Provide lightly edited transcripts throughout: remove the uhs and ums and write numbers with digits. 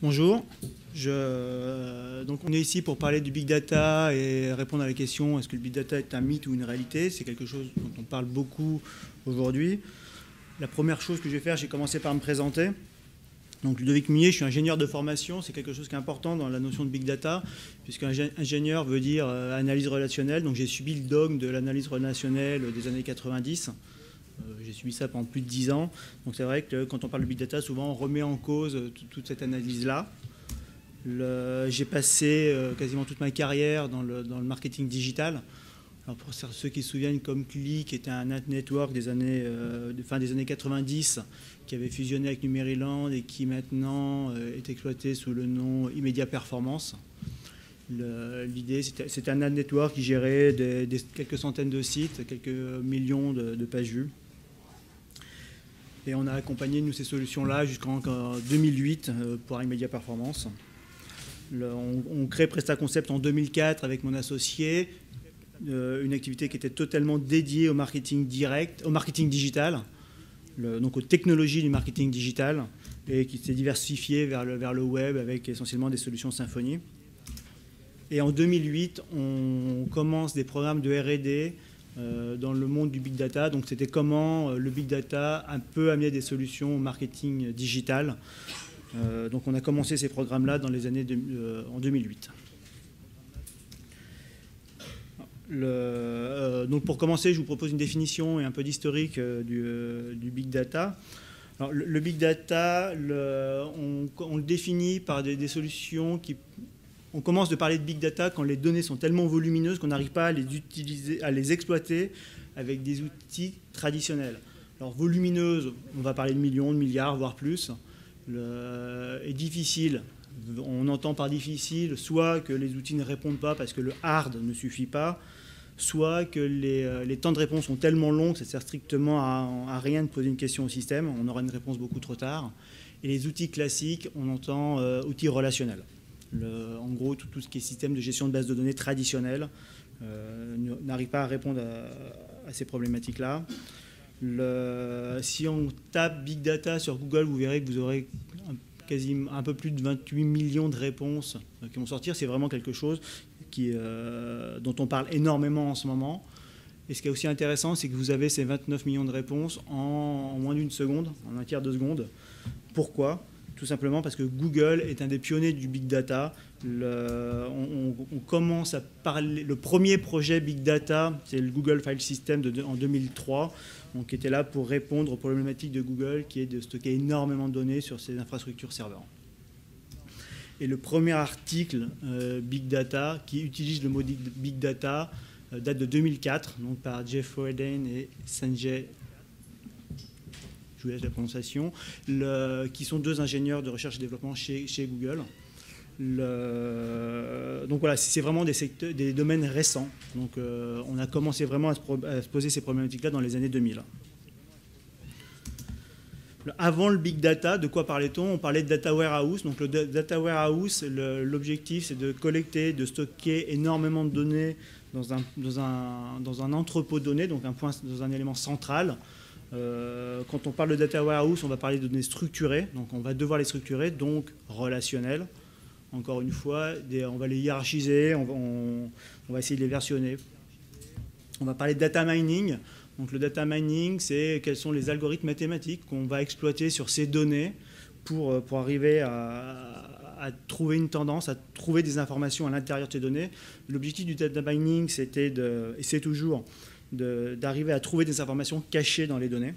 Bonjour. Donc on est ici pour parler du big data et répondre à la question est-ce que le big data est un mythe ou une réalité? C'est quelque chose dont on parle beaucoup aujourd'hui. La première chose que je vais faire, j'ai commencé par me présenter. Donc Ludovic Millet, je suis ingénieur de formation, c'est quelque chose qui est important dans la notion de big data, puisque ingénieur veut dire analyse relationnelle. Donc j'ai subi le dogme de l'analyse relationnelle des années 90. J'ai subi ça pendant plus de 10 ans. Donc c'est vrai que quand on parle de big data, souvent on remet en cause toute cette analyse-là. J'ai passé quasiment toute ma carrière dans le marketing digital. Alors pour ceux qui se souviennent, comme Click était un ad network des années, fin des années 90, qui avait fusionné avec Numériland et qui maintenant est exploité sous le nom Immédiat Performance. L'idée, c'était un ad network qui gérait quelques centaines de sites, quelques millions de pages vues. Et on a accompagné, nous, ces solutions-là jusqu'en 2008 pour Immédiat Performance. On crée PrestaConcept en 2004 avec mon associé, une activité qui était totalement dédiée au marketing direct, au marketing digital, donc aux technologies du marketing digital, et qui s'est diversifiée vers le web avec essentiellement des solutions Symfony. Et en 2008, on commence des programmes de R&D dans le monde du big data. Donc c'était comment le big data un peu amener des solutions au marketing digital. Donc on a commencé ces programmes-là dans les années en 2008. Donc pour commencer, je vous propose une définition et un peu d'historique du big data. Alors, le big data, on le définit par des solutions qui... On commence de parler de big data quand les données sont tellement volumineuses qu'on n'arrive pas à les utiliser, à les exploiter avec des outils traditionnels. Alors volumineuse, on va parler de millions, de milliards, voire plus. Et difficile, on entend par difficile soit que les outils ne répondent pas parce que le hard ne suffit pas, soit que les temps de réponse sont tellement longs que ça ne sert strictement à rien de poser une question au système, on aura une réponse beaucoup trop tard. Et les outils classiques, on entend outils relationnels. En gros, tout ce qui est système de gestion de base de données traditionnel n'arrive pas à répondre à ces problématiques-là. Si on tape Big Data sur Google, vous verrez que vous aurez quasiment un peu plus de 28 millions de réponses qui vont sortir. C'est vraiment quelque chose dont on parle énormément en ce moment. Et ce qui est aussi intéressant, c'est que vous avez ces 29 millions de réponses en moins d'une seconde, en un tiers de seconde. Pourquoi ? Tout simplement parce que Google est un des pionniers du big data. On commence à parler. Le premier projet big data, c'est le Google File System en 2003, donc, qui était là pour répondre aux problématiques de Google, qui est de stocker énormément de données sur ses infrastructures serveurs. Et le premier article big data qui utilise le mot big data date de 2004, donc par Jeff Roeden et Sanjay. Je vous laisse la prononciation, qui sont deux ingénieurs de recherche et développement chez Google. Donc voilà, c'est vraiment des domaines récents. Donc on a commencé vraiment à se poser ces problématiques-là dans les années 2000. Avant le big data, de quoi parlait-on? On parlait de data warehouse. Donc le data warehouse, l'objectif, c'est de collecter, de stocker énormément de données dans un entrepôt de données, donc dans un élément central. Quand on parle de data warehouse, on va parler de données structurées, donc on va devoir les structurer, donc relationnelles. Encore une fois, on va les hiérarchiser, on va essayer de les versionner. On va parler de data mining. Donc le data mining, c'est quels sont les algorithmes mathématiques qu'on va exploiter sur ces données pour arriver à trouver une tendance, à trouver des informations à l'intérieur de ces données. L'objectif du data mining, c'était et c'est toujours d'arriver à trouver des informations cachées dans les données.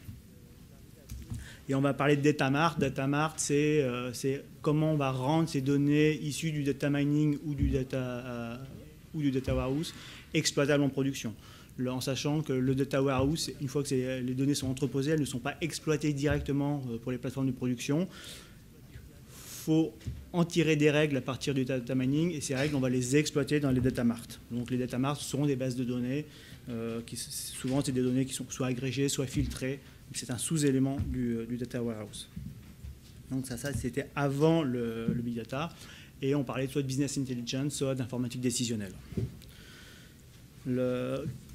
Et on va parler de data mart. Data mart, c'est comment on va rendre ces données issues du data mining ou du data warehouse exploitables en production. En sachant que le data warehouse, une fois que les données sont entreposées, elles ne sont pas exploitées directement pour les plateformes de production. Il faut en tirer des règles à partir du data mining, et ces règles, on va les exploiter dans les data mart. Donc les data mart seront des bases de données, souvent c'est des données qui sont soit agrégées, soit filtrées. C'est un sous-élément du data warehouse. Donc ça c'était avant le big data, et on parlait soit de business intelligence, soit d'informatique décisionnelle.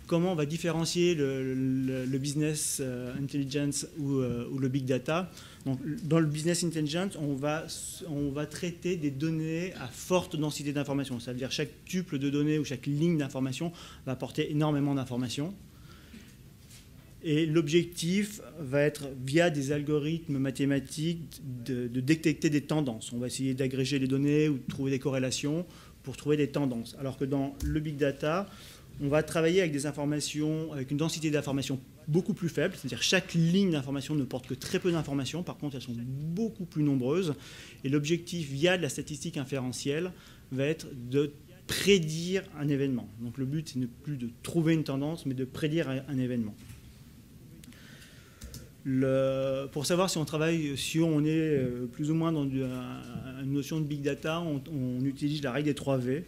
comment on va différencier le business intelligence ou le big data. Donc, dans le business intelligence, on va traiter des données à forte densité d'informations. C'est-à-dire chaque tuple de données ou chaque ligne d'information va apporter énormément d'informations. Et l'objectif va être, via des algorithmes mathématiques, de détecter des tendances. On va essayer d'agréger les données ou de trouver des corrélations pour trouver des tendances. Alors que dans le big data, on va travailler avec des informations, avec une densité d'informations beaucoup plus faible, c'est-à-dire chaque ligne d'information ne porte que très peu d'informations, par contre elles sont beaucoup plus nombreuses, et l'objectif via de la statistique inférentielle va être de prédire un événement. Donc le but c'est ne plus de trouver une tendance, mais de prédire un événement. Pour savoir si on est plus ou moins dans une notion de big data, on utilise la règle des 3 V.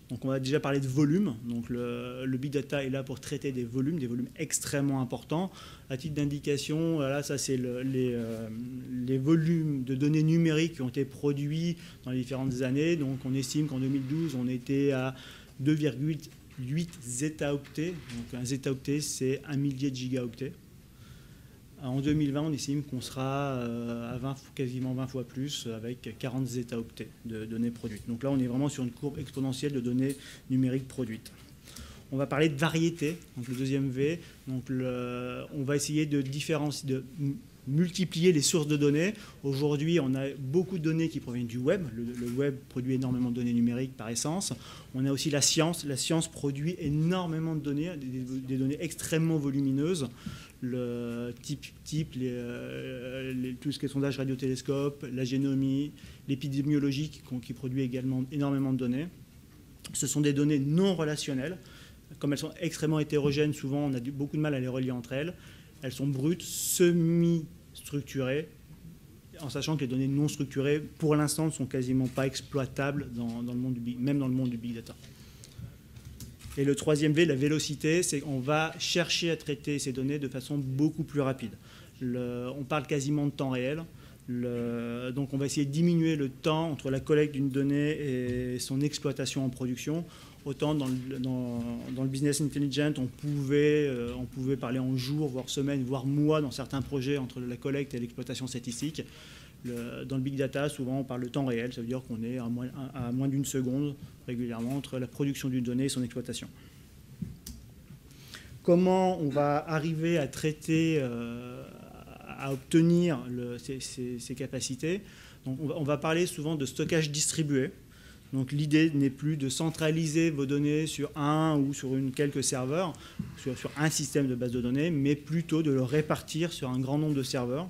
Donc on a déjà parlé de volume. Donc le big data est là pour traiter des volumes extrêmement importants. À titre d'indication, voilà, ça c'est les volumes de données numériques qui ont été produits dans les différentes années. Donc on estime qu'en 2012, on était à 2,8 zétaoctets. Donc un zétaoctet, c'est 1 millier de gigaoctets. En 2020, on estime qu'on sera à quasiment 20 fois plus, avec 40 zétaoctets de données produites. Donc là, on est vraiment sur une courbe exponentielle de données numériques produites. On va parler de variété, donc le deuxième V. Donc on va essayer de multiplier les sources de données. Aujourd'hui, on a beaucoup de données qui proviennent du web. Le web produit énormément de données numériques par essence. On a aussi la science. La science produit énormément de données, des données extrêmement volumineuses. Le type tout ce qui est sondage radiotélescope, la génomie, l'épidémiologie qui produit également énormément de données. Ce sont des données non relationnelles. Comme elles sont extrêmement hétérogènes, souvent on a beaucoup de mal à les relier entre elles. Elles sont brutes, semi-structurées, en sachant que les données non structurées, pour l'instant, ne sont quasiment pas exploitables même dans le monde du big data. Et le troisième V, la vélocité, c'est qu'on va chercher à traiter ces données de façon beaucoup plus rapide. On parle quasiment de temps réel. Donc on va essayer de diminuer le temps entre la collecte d'une donnée et son exploitation en production. Autant dans le business intelligent, on pouvait parler en jours, voire semaines, voire mois dans certains projets entre la collecte et l'exploitation statistique. Dans le big data, souvent on parle de temps réel, ça veut dire qu'on est à moins d'une seconde régulièrement entre la production d'une donnée et son exploitation. Comment on va arriver à traiter, à obtenir ces capacités? Donc on va parler souvent de stockage distribué. Donc l'idée n'est plus de centraliser vos données sur un ou sur quelques serveurs, sur un système de base de données, mais plutôt de le répartir sur un grand nombre de serveurs.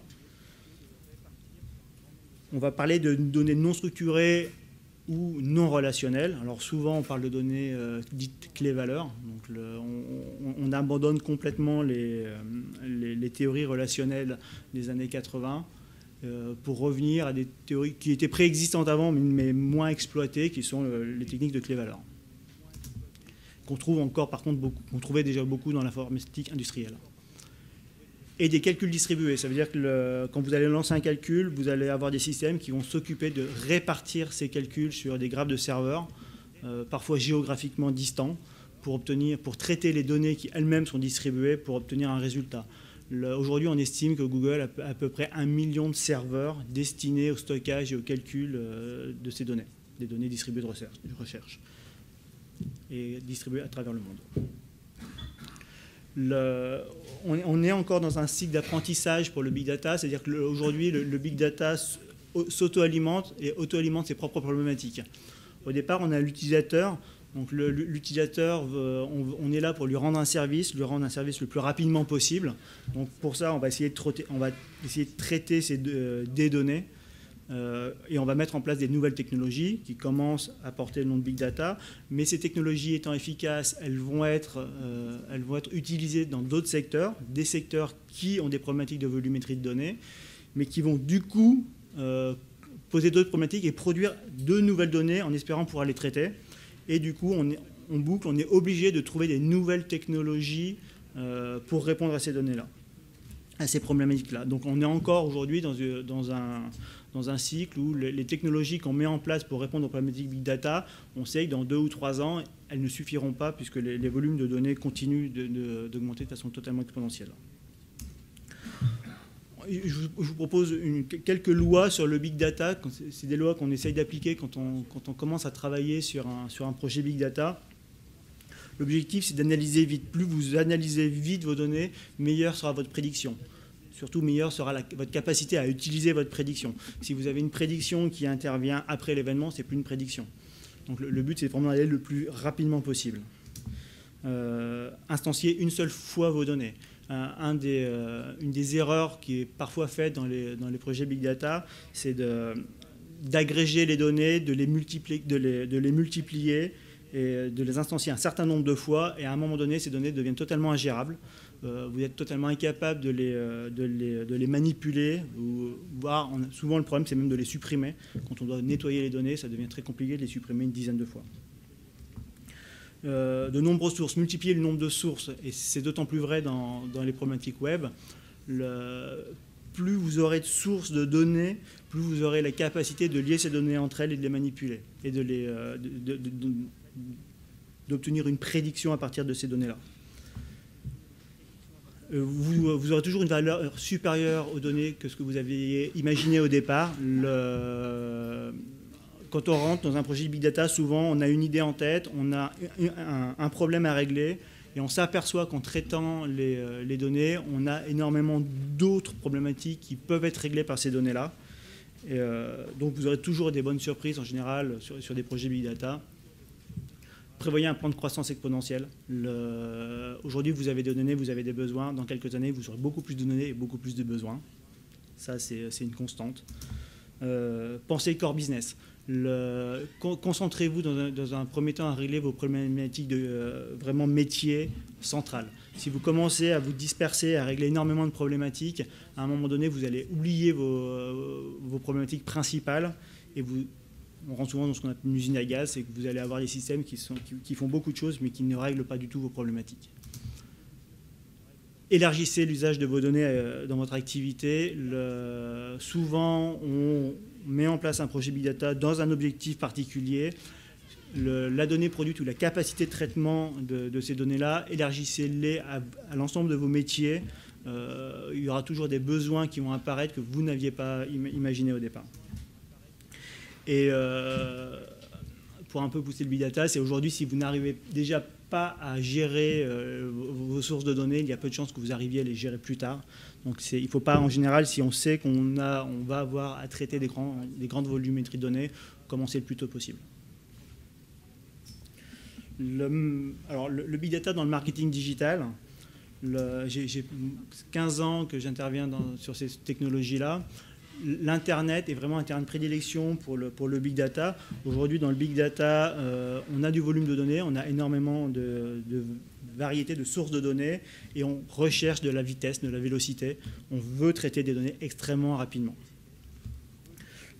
On va parler de données non structurées ou non relationnelles. Alors souvent, on parle de données dites clés-valeurs. Donc on abandonne complètement les théories relationnelles des années 80 pour revenir à des théories qui étaient préexistantes avant, mais moins exploitées, qui sont les techniques de clés-valeurs. Qu'on trouve encore, par contre, qu'on trouvait déjà beaucoup dans l'informatique industrielle. Et des calculs distribués. Ça veut dire que quand vous allez lancer un calcul, vous allez avoir des systèmes qui vont s'occuper de répartir ces calculs sur des graphes de serveurs, parfois géographiquement distants, pour traiter les données qui elles-mêmes sont distribuées pour obtenir un résultat. Aujourd'hui, on estime que Google a à peu près 1 million de serveurs destinés au stockage et au calcul de ces données, des données distribuées de recherche et distribuées à travers le monde. On est encore dans un cycle d'apprentissage pour le big data, c'est-à-dire qu'aujourd'hui, le big data s'auto-alimente et auto-alimente ses propres problématiques. Au départ, on a l'utilisateur. Donc l'utilisateur, on est là pour lui rendre un service le plus rapidement possible. Donc pour ça, on va essayer de traiter des données et on va mettre en place des nouvelles technologies qui commencent à porter le nom de big data. Mais ces technologies étant efficaces, elles vont être utilisées dans d'autres secteurs, des secteurs qui ont des problématiques de volumétrie de données, mais qui vont du coup poser d'autres problématiques et produire de nouvelles données en espérant pouvoir les traiter. Et du coup, on est obligé de trouver des nouvelles technologies pour répondre à ces données-là. à ces problématiques-là. Donc on est encore aujourd'hui dans un cycle où les technologies qu'on met en place pour répondre aux problématiques Big Data, on sait que dans 2 ou 3 ans, elles ne suffiront pas puisque les volumes de données continuent d'augmenter de façon totalement exponentielle. Je vous propose quelques lois sur le Big Data. C'est des lois qu'on essaye d'appliquer quand on commence à travailler sur un projet Big Data. L'objectif, c'est d'analyser vite. Plus vous analysez vite vos données, meilleure sera votre prédiction. Surtout, meilleure sera votre capacité à utiliser votre prédiction. Si vous avez une prédiction qui intervient après l'événement, ce n'est plus une prédiction. Donc le but, c'est vraiment d'aller le plus rapidement possible. Instancier une seule fois vos données. Une des erreurs qui est parfois faite dans les projets Big Data, c'est d'agréger les données, de les multiplier et de les instancier un certain nombre de fois. Et à un moment donné, ces données deviennent totalement ingérables. Vous êtes totalement incapable de les manipuler. Voire, souvent, le problème, c'est même de les supprimer. Quand on doit nettoyer les données, ça devient très compliqué de les supprimer une dizaine de fois. De nombreuses sources, multiplier le nombre de sources, et c'est d'autant plus vrai dans les problématiques web. Plus vous aurez de sources de données, plus vous aurez la capacité de lier ces données entre elles et de les manipuler, et d'obtenir une prédiction à partir de ces données-là. Vous aurez toujours une valeur supérieure aux données que ce que vous aviez imaginé au départ. Quand on rentre dans un projet Big Data, souvent on a une idée en tête, on a un problème à régler, et on s'aperçoit qu'en traitant les données, on a énormément d'autres problématiques qui peuvent être réglées par ces données-là. Donc vous aurez toujours des bonnes surprises en général sur des projets Big Data. Prévoyez un plan de croissance exponentielle. Aujourd'hui, vous avez des données, vous avez des besoins. Dans quelques années, vous aurez beaucoup plus de données et beaucoup plus de besoins. Ça, c'est une constante. Pensez core business. Concentrez-vous dans un premier temps à régler vos problématiques de vraiment métier central. Si vous commencez à vous disperser, à régler énormément de problématiques, à un moment donné, vous allez oublier vos problématiques principales et on rentre souvent dans ce qu'on appelle une usine à gaz, c'est que vous allez avoir des systèmes qui font beaucoup de choses mais qui ne règlent pas du tout vos problématiques. Élargissez l'usage de vos données dans votre activité. Souvent, on met en place un projet Big Data dans un objectif particulier. La donnée produite ou la capacité de traitement de ces données-là, élargissez-les à l'ensemble de vos métiers. Il y aura toujours des besoins qui vont apparaître que vous n'aviez pas imaginé au départ. Et pour un peu pousser le Big Data, c'est aujourd'hui, si vous n'arrivez déjà pas à gérer vos sources de données, il y a peu de chances que vous arriviez à les gérer plus tard. Donc il ne faut pas, en général, si on sait qu'on va avoir à traiter des grandes volumétries de données, commencer le plus tôt possible. Le Big Data dans le marketing digital, j'ai 15 ans que j'interviens sur ces technologies-là. L'Internet est vraiment un terrain de prédilection pour le Big Data. Aujourd'hui, dans le Big Data, on a du volume de données, on a énormément de variétés de sources de données et on recherche de la vitesse, de la vélocité. On veut traiter des données extrêmement rapidement.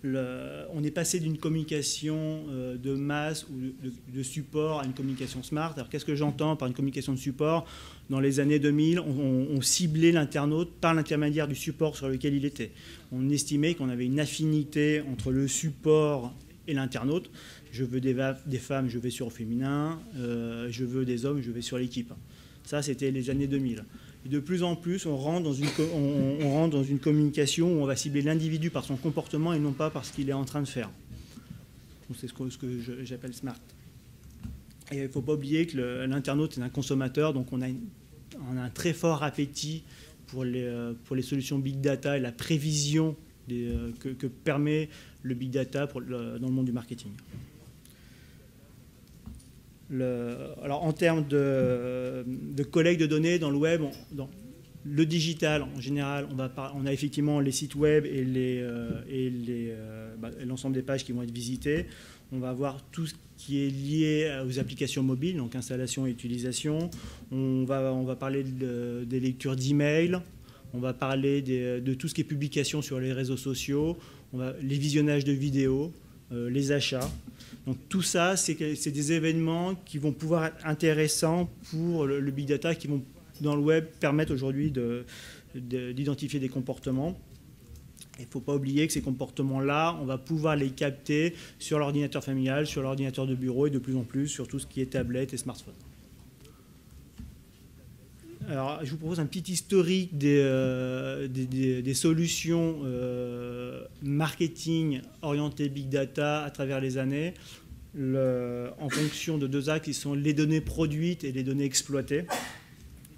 On est passé d'une communication de masse ou de support à une communication smart. Alors qu'est-ce que j'entends par une communication de support? Dans les années 2000, on ciblait l'internaute par l'intermédiaire du support sur lequel il était. On estimait qu'on avait une affinité entre le support et l'internaute. Je veux des femmes, je vais sur le féminin. Je veux des hommes, je vais sur l'équipe. Ça, c'était les années 2000. Et de plus en plus, on rentre dans une communication où on va cibler l'individu par son comportement et non pas par ce qu'il est en train de faire. C'est ce que j'appelle smart. Et il ne faut pas oublier que l'internaute est un consommateur, donc on a un très fort appétit pour les solutions Big Data et la prévision que permet le Big Data dans le monde du marketing. Alors en termes de collecte de données dans le web, dans le digital en général, on a effectivement les sites web et l'ensemble des pages qui vont être visitées. On va avoir tout ce qui est lié aux applications mobiles, donc installation et utilisation. On va parler des lectures d'emails. On va parler de tout ce qui est publication sur les réseaux sociaux. Les visionnages de vidéos, les achats. Donc tout ça, c'est des événements qui vont pouvoir être intéressants pour le Big Data, qui vont, dans le web, permettre aujourd'hui d'identifier des comportements. Il ne faut pas oublier que ces comportements-là, on va pouvoir les capter sur l'ordinateur familial, sur l'ordinateur de bureau et de plus en plus sur tout ce qui est tablette et smartphone. Alors, je vous propose un petit historique des solutions marketing orientées Big Data à travers les années, en fonction de deux axes qui sont les données produites et les données exploitées.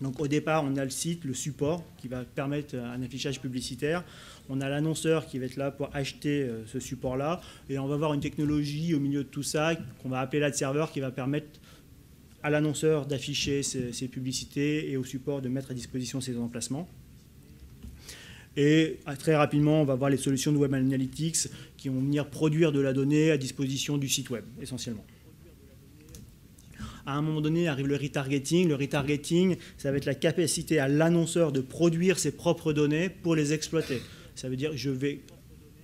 Donc au départ, on a le site, le support, qui va permettre un affichage publicitaire. On a l'annonceur qui va être là pour acheter ce support-là. Et on va avoir une technologie au milieu de tout ça qu'on va appeler l'ad server, qui va permettre à l'annonceur d'afficher ses publicités et au support de mettre à disposition ses emplacements. Et très rapidement, on va voir les solutions de Web Analytics qui vont venir produire de la donnée à disposition du site web, essentiellement. À un moment donné, arrive le retargeting. Le retargeting, ça va être la capacité à l'annonceur de produire ses propres données pour les exploiter. Ça veut dire je vais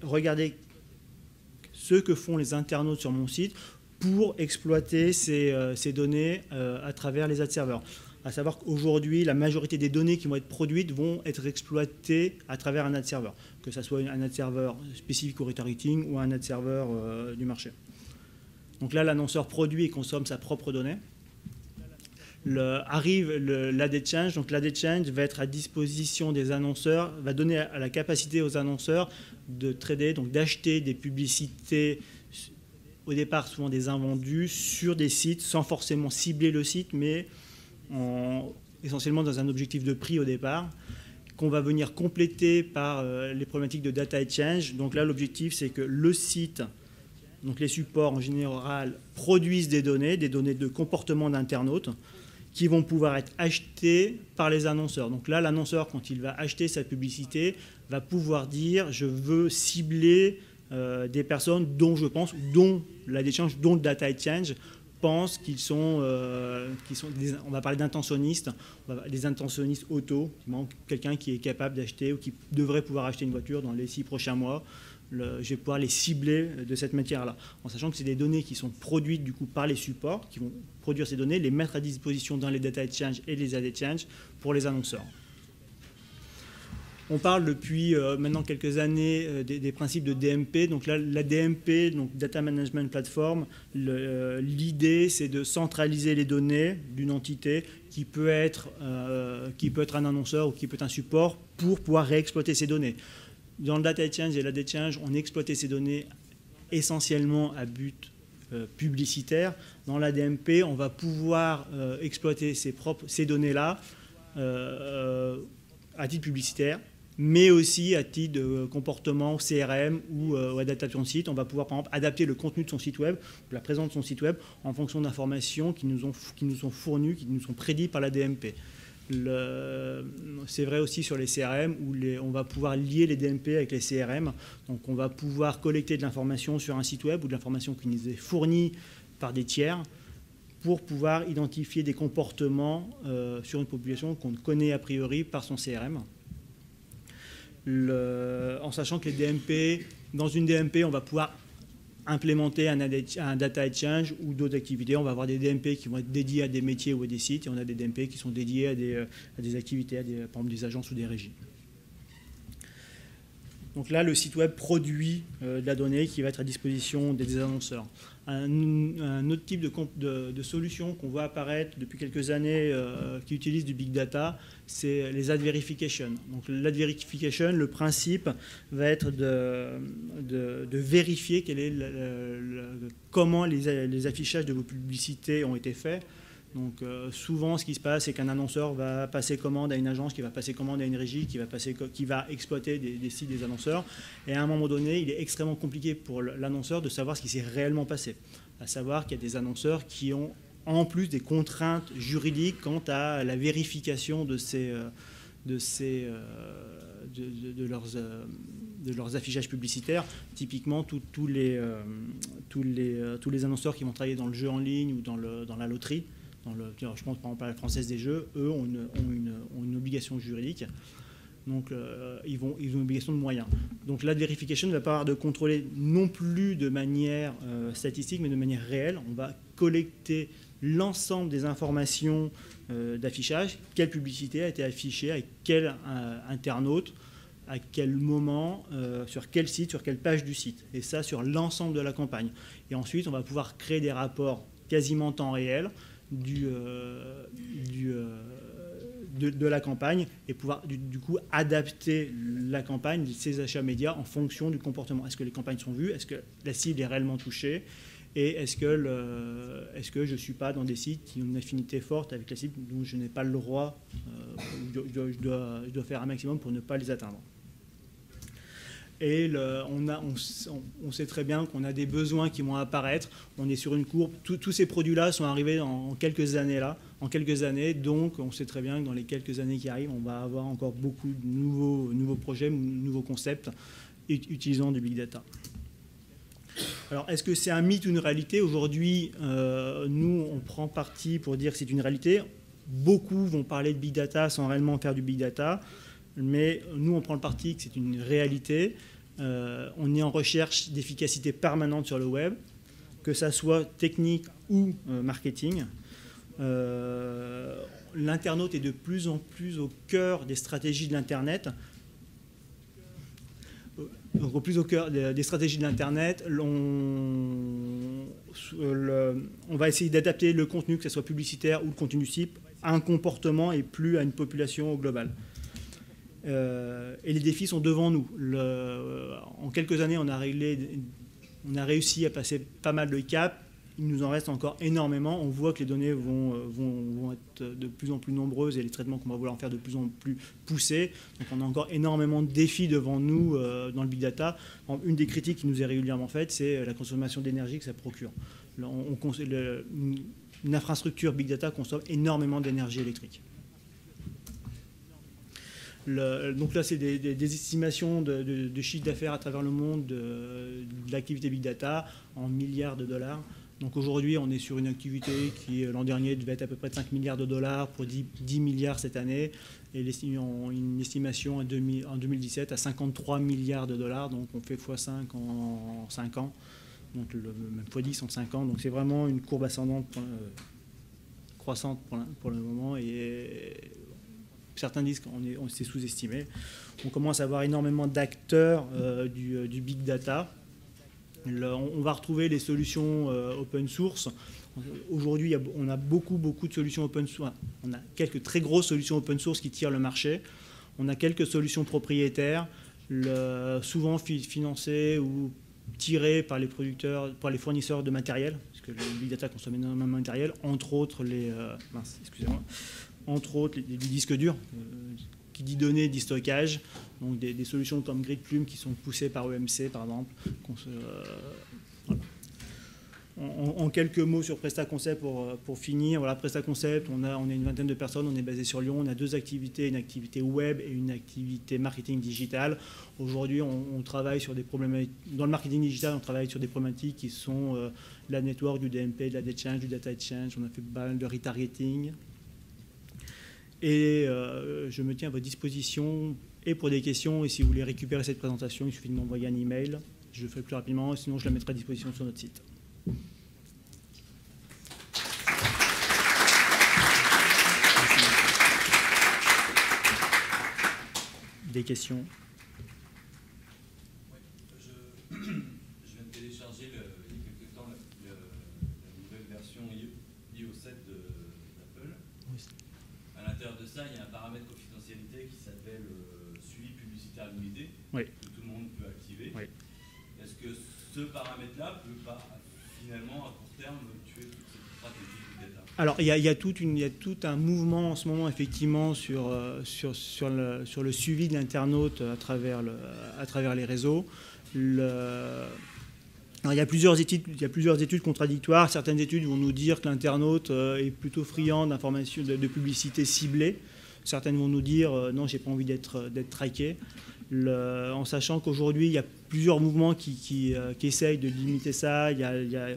regarder ce que font les internautes sur mon site pour exploiter ces données à travers les ad servers. À savoir qu'aujourd'hui, la majorité des données qui vont être produites vont être exploitées à travers un ad server, que ce soit un ad server spécifique au retargeting ou un ad server du marché. Donc là, l'annonceur produit et consomme sa propre donnée. Arrive l'ad exchange. Donc l'ad exchange va être à disposition des annonceurs, va donner la capacité aux annonceurs de trader, donc d'acheter des publicités, au départ souvent des invendus, sur des sites sans forcément cibler le site, mais essentiellement dans un objectif de prix au départ, qu'on va venir compléter par les problématiques de data exchange. Donc là, l'objectif, c'est que le site, donc les supports en général, produisent des données de comportement d'internautes qui vont pouvoir être achetés par les annonceurs. Donc là, l'annonceur, quand il va acheter sa publicité, va pouvoir dire « je veux cibler des personnes dont je pense, dont la exchange, dont le data exchange pense qu'ils sont on va parler d'intentionnistes, des intentionnistes auto, quelqu'un qui est capable d'acheter ou qui devrait pouvoir acheter une voiture dans les 6 prochains mois. Je vais pouvoir les cibler de cette matière-là, en sachant que c'est des données qui sont produites du coup par les supports, qui vont produire ces données, les mettre à disposition dans les data exchange et les ad exchange pour les annonceurs. On parle depuis maintenant quelques années des principes de DMP. Donc là, la DMP, donc Data Management Platform, l'idée c'est de centraliser les données d'une entité qui peut être un annonceur ou qui peut être un support pour pouvoir réexploiter ces données. Dans le data exchange et l'ad exchange, on exploitait ces données essentiellement à but publicitaire. Dans la DMP, on va pouvoir exploiter ces données-là à titre publicitaire, mais aussi à titre de comportement CRM ou adaptation de site. On va pouvoir, par exemple, adapter le contenu de son site web, la présence de son site web, en fonction d'informations qui nous sont fournies, qui nous sont prédites par la DMP. C'est vrai aussi sur les CRM où on va pouvoir lier les DMP avec les CRM. Donc on va pouvoir collecter de l'information sur un site web ou de l'information qui nous est fournie par des tiers pour pouvoir identifier des comportements sur une population qu'on connaît a priori par son CRM. En sachant que les DMP, dans une DMP, on va pouvoir implémenter un data exchange ou d'autres activités. On va avoir des DMP qui vont être dédiés à des métiers ou à des sites, et on a des DMP qui sont dédiés à des activités, par exemple des agences ou des régies. Donc là, le site web produit de la donnée qui va être à disposition des annonceurs. Un autre type de solution qu'on voit apparaître depuis quelques années qui utilise du big data, c'est les ad verification. Donc l'ad verification, le principe va être de vérifier comment les affichages de vos publicités ont été faits. Donc souvent, ce qui se passe, c'est qu'un annonceur va passer commande à une agence, qui va passer commande à une régie, qui va exploiter des sites des annonceurs. Et à un moment donné, il est extrêmement compliqué pour l'annonceur de savoir ce qui s'est réellement passé. À savoir qu'il y a des annonceurs qui ont en plus des contraintes juridiques quant à la vérification de leurs affichages publicitaires. Typiquement, tous les annonceurs qui vont travailler dans le jeu en ligne ou dans la loterie, je pense par exemple à la Française des Jeux, eux ont une obligation juridique. Donc ils ont une obligation de moyens. Donc la verification ne va pas avoir de contrôler non plus de manière statistique, mais de manière réelle. On va collecter l'ensemble des informations d'affichage, quelle publicité a été affichée, à quel internaute, à quel moment, sur quel site, sur quelle page du site. Et ça, sur l'ensemble de la campagne. Et ensuite, on va pouvoir créer des rapports quasiment en temps réel de la campagne et pouvoir du coup adapter la campagne, ces achats médias en fonction du comportement. Est-ce que les campagnes sont vues? Est-ce que la cible est réellement touchée? Et est-ce que je ne suis pas dans des sites qui ont une affinité forte avec la cible dont je n'ai pas le droit, je dois faire un maximum pour ne pas les atteindre. Et on sait très bien qu'on a des besoins qui vont apparaître. On est sur une courbe. Tous ces produits-là sont arrivés en quelques années. Donc, on sait très bien que dans les quelques années qui arrivent, on va avoir encore beaucoup de nouveaux projets, nouveaux concepts utilisant du big data. Alors, est-ce que c'est un mythe ou une réalité? Aujourd'hui, nous, on prend parti pour dire que c'est une réalité. Beaucoup vont parler de big data sans réellement faire du big data. Mais nous, on prend le parti que c'est une réalité. On est en recherche d'efficacité permanente sur le web, que ça soit technique ou marketing. L'internaute est de plus en plus au cœur des stratégies de l'Internet. Donc, au plus au cœur des stratégies de l'Internet, on va essayer d'adapter le contenu, que ce soit publicitaire ou le contenu site, à un comportement et plus à une population au global. Et les défis sont devant nous. En quelques années, on a réussi à passer pas mal de caps. Il nous en reste encore énormément. On voit que les données vont être de plus en plus nombreuses et les traitements qu'on va vouloir en faire de plus en plus poussés. Donc on a encore énormément de défis devant nous dans le big data. Une des critiques qui nous est régulièrement faite, c'est la consommation d'énergie que ça procure. Une infrastructure big data consomme énormément d'énergie électrique. Donc là, c'est des estimations de chiffre d'affaires à travers le monde de l'activité big data en milliards de dollars. Donc aujourd'hui, on est sur une activité qui, l'an dernier, devait être à peu près de 5 milliards de dollars pour 10 milliards cette année. Et une estimation en 2017 à 53 milliards de dollars. Donc on fait x5 en 5 ans. Donc même x10 en 5 ans. Donc c'est vraiment une courbe ascendante croissante pour le moment. Et certains disent qu'on s'est sous-estimé. On commence à avoir énormément d'acteurs du big data. On va retrouver les solutions open source. Aujourd'hui, on a beaucoup de solutions open source. On a quelques très grosses solutions open source qui tirent le marché. On a quelques solutions propriétaires, souvent financées ou tirées par les producteurs, par les fournisseurs de matériel, parce que le big data consomme énormément de matériel, entre autres les disques durs, qui dit données, dit stockage, donc des solutions comme Gridplume qui sont poussées par EMC par exemple. Voilà. En quelques mots sur PrestaConcept pour finir. Voilà, PrestaConcept, on est une vingtaine de personnes, on est basé sur Lyon, on a 2 activités, une activité web et une activité marketing digital. Aujourd'hui, on travaille sur des problématiques, dans le marketing digital, on travaille sur des problématiques qui sont la network, du DMP, de la exchange, du data exchange, on a fait pas mal de retargeting. Et je me tiens à votre disposition et pour des questions, et si vous voulez récupérer cette présentation, il suffit de m'envoyer un email, je le ferai plus rapidement, sinon je la mettrai à disposition sur notre site. Des questions? Je viens de télécharger il y a quelques temps la nouvelle version iOS 7 d'Apple. Oui. À l'intérieur de ça, il y a un paramètre confidentialité qui s'appelle suivi publicitaire limité, oui, que tout le monde peut activer. Oui. Est-ce que ce paramètre-là peut pas finalement à court terme tuer toute cette stratégie big data? Alors il y a tout un mouvement en ce moment effectivement sur le suivi de l'internaute à travers les réseaux. Alors, il y a plusieurs études contradictoires. Certaines études vont nous dire que l'internaute est plutôt friand d'informations, de publicité ciblée. Certaines vont nous dire non, j'ai pas envie d'être traqué. En sachant qu'aujourd'hui, il y a plusieurs mouvements qui essayent de limiter ça. Il y a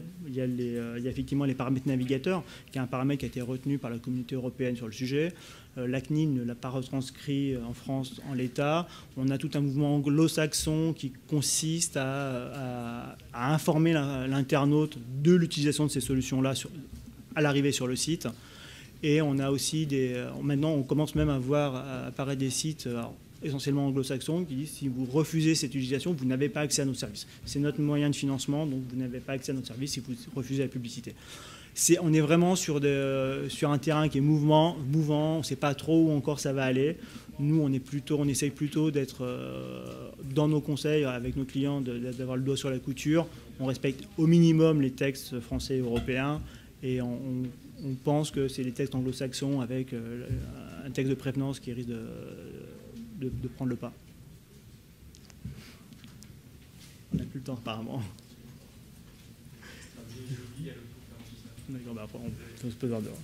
effectivement les paramètres navigateurs, qui est un paramètre qui a été retenu par la communauté européenne sur le sujet. La CNIL ne l'a pas retranscrit en France en l'état. On a tout un mouvement anglo-saxon qui consiste à informer l'internaute de l'utilisation de ces solutions-là à l'arrivée sur le site. Et on a aussi maintenant, on commence même à voir apparaître des sites, alors, essentiellement anglo-saxons, qui disent si vous refusez cette utilisation, vous n'avez pas accès à nos services. C'est notre moyen de financement, donc vous n'avez pas accès à notre service si vous refusez la publicité. On est vraiment sur un terrain qui est mouvant, on ne sait pas trop où encore ça va aller. Nous, on essaye plutôt d'être dans nos conseils avec nos clients, d'avoir le doigt sur la couture. On respecte au minimum les textes français et européens, et on pense que c'est les textes anglo-saxons avec un texte de prévenance qui risque de prendre le pas. On n'a plus le temps apparemment. D'accord, bah après on se peut voir dehors.